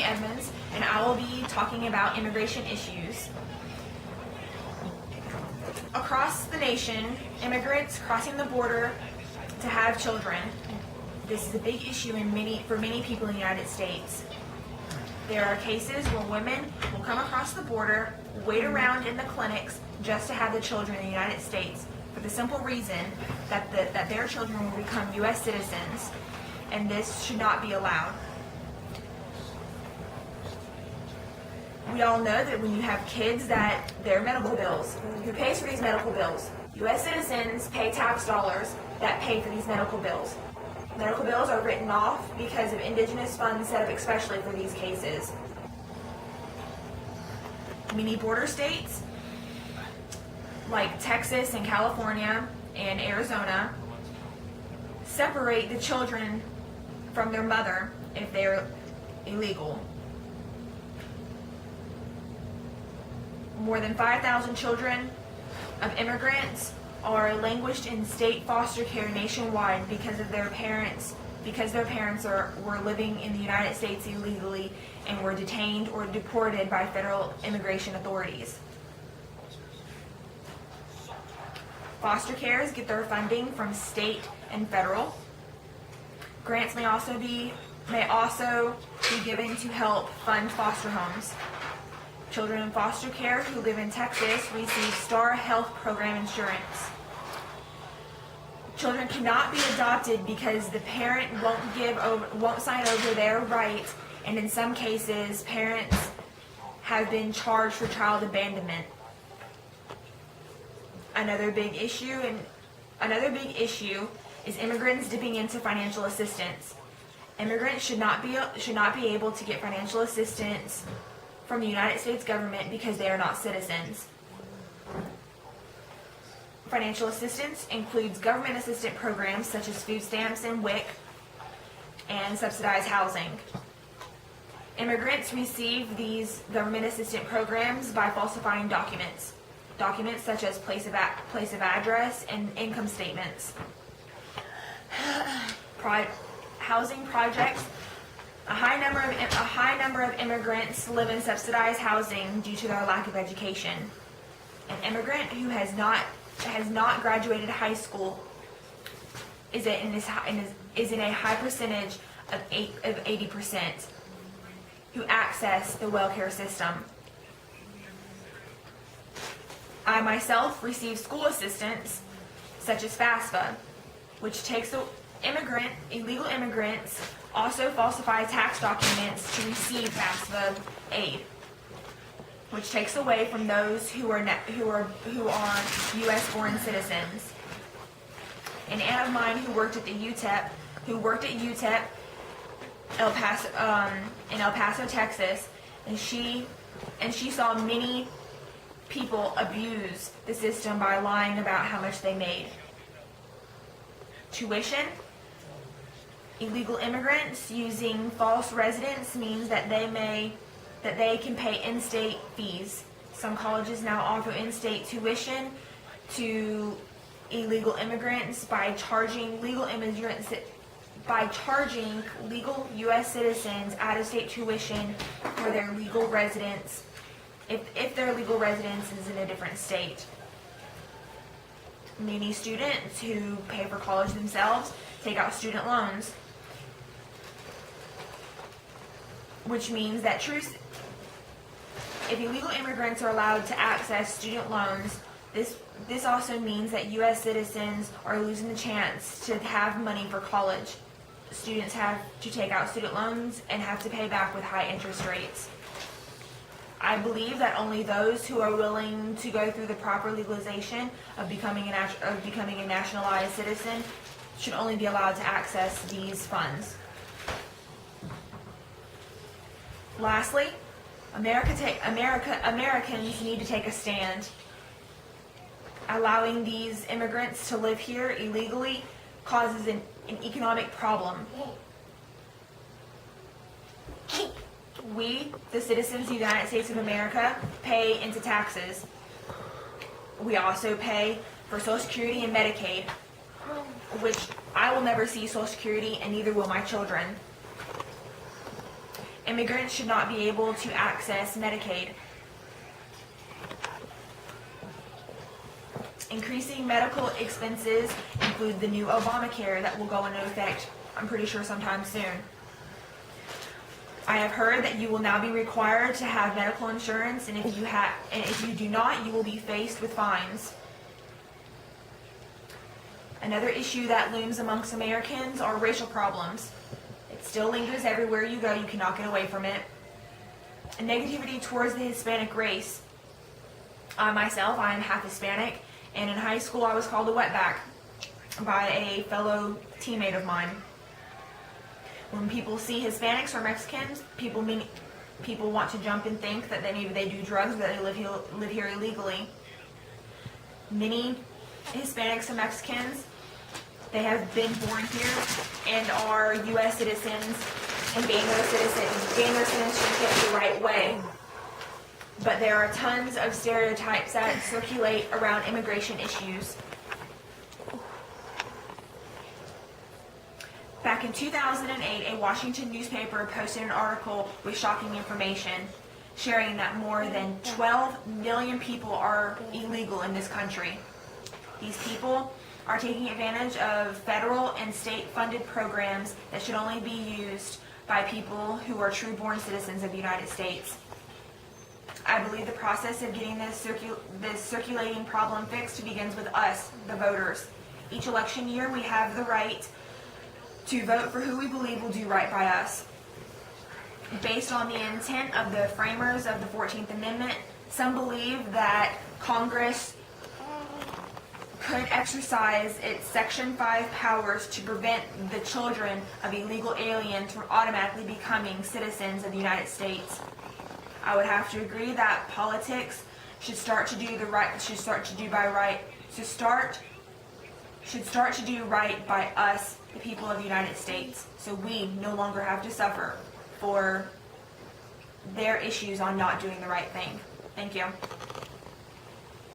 Edmonds, and I will be talking about immigration issues. Across the nation, immigrants crossing the border to have children. This is a big issue for many people in the United States. There are cases where women will come across the border, wait around in the clinics just to have the children in the United States, for the simple reason that their children will become U.S. citizens, and this should not be allowed. We all know that when you have kids, that their medical bills, who pays for these medical bills? U.S. citizens pay tax dollars that pay for these medical bills. Medical bills are written off because of indigenous funds set up especially for these cases. Many border states, like Texas and California and Arizona, separate the children from their mother if they're illegal. More than 5,000 children of immigrants are languished in state foster care nationwide because their parents were living in the United States illegally and were detained or deported by federal immigration authorities. Foster cares get their funding from state and federal. Grants may also be given to help fund foster homes. Children in foster care who live in Texas receive Star Health Program insurance. Children cannot be adopted because the parent won't sign over their rights, and in some cases, parents have been charged for child abandonment. Another big issue is immigrants dipping into financial assistance. Immigrants should not be able to get financial assistance from the United States government because they are not citizens. Financial assistance includes government assistance programs such as food stamps and WIC and subsidized housing. Immigrants receive these government assistance programs by falsifying documents such as place of address and income statements. Housing projects. A high number of immigrants live in subsidized housing due to their lack of education. An immigrant who has not graduated high school is in a high percentage of 80% who access the welfare system. I myself receive school assistance such as FAFSA, which takes illegal immigrants also falsify tax documents to receive FAFSA aid, which takes away from those who are U.S. born citizens. An aunt of mine who worked at UTEP in El Paso, Texas, and she saw many people abuse the system by lying about how much they made. Tuition. Illegal immigrants using false residence means that they can pay in-state fees. Some colleges now offer in-state tuition to illegal immigrants by charging legal U.S. citizens out-of-state tuition for their legal residence if their legal residence is in a different state. Many students who pay for college themselves take out student loans, which means that if illegal immigrants are allowed to access student loans, this also means that U.S. citizens are losing the chance to have money for college. Students have to take out student loans and have to pay back with high interest rates. I believe that only those who are willing to go through the proper legalization of becoming a nationalized citizen should only be allowed to access these funds. Lastly, Americans need to take a stand. Allowing these immigrants to live here illegally causes an economic problem. We, the citizens of the United States of America, pay into taxes. We also pay for Social Security and Medicaid, which I will never see Social Security, and neither will my children. Immigrants should not be able to access Medicaid. Increasing medical expenses include the new Obamacare that will go into effect, I'm pretty sure, sometime soon. I have heard that you will now be required to have medical insurance, and if you do not, you will be faced with fines. Another issue that looms amongst Americans are racial problems. It still lingers everywhere you go. You cannot get away from it. And negativity towards the Hispanic race. I myself, I am half Hispanic, and in high school I was called a wetback by a fellow teammate of mine. When people see Hispanics or Mexicans, people want to jump and think that maybe they do drugs, or that they live here illegally. Many Hispanics and Mexicans, they have been born here and are U.S. citizens and gain their citizenship the right way. But there are tons of stereotypes that circulate around immigration issues. Back in 2008, a Washington newspaper posted an article with shocking information, sharing that more than 12 million people are illegal in this country. These people are taking advantage of federal and state-funded programs that should only be used by people who are true-born citizens of the United States. I believe the process of getting this circulating problem fixed begins with us, the voters. Each election year, we have the right to vote for who we believe will do right by us. Based on the intent of the framers of the 14th Amendment, some believe that Congress could exercise its Section 5 powers to prevent the children of illegal aliens from automatically becoming citizens of the United States. I would have to agree that politics should start to do right by us, the people of the United States, so we no longer have to suffer for their issues on not doing the right thing. Thank you.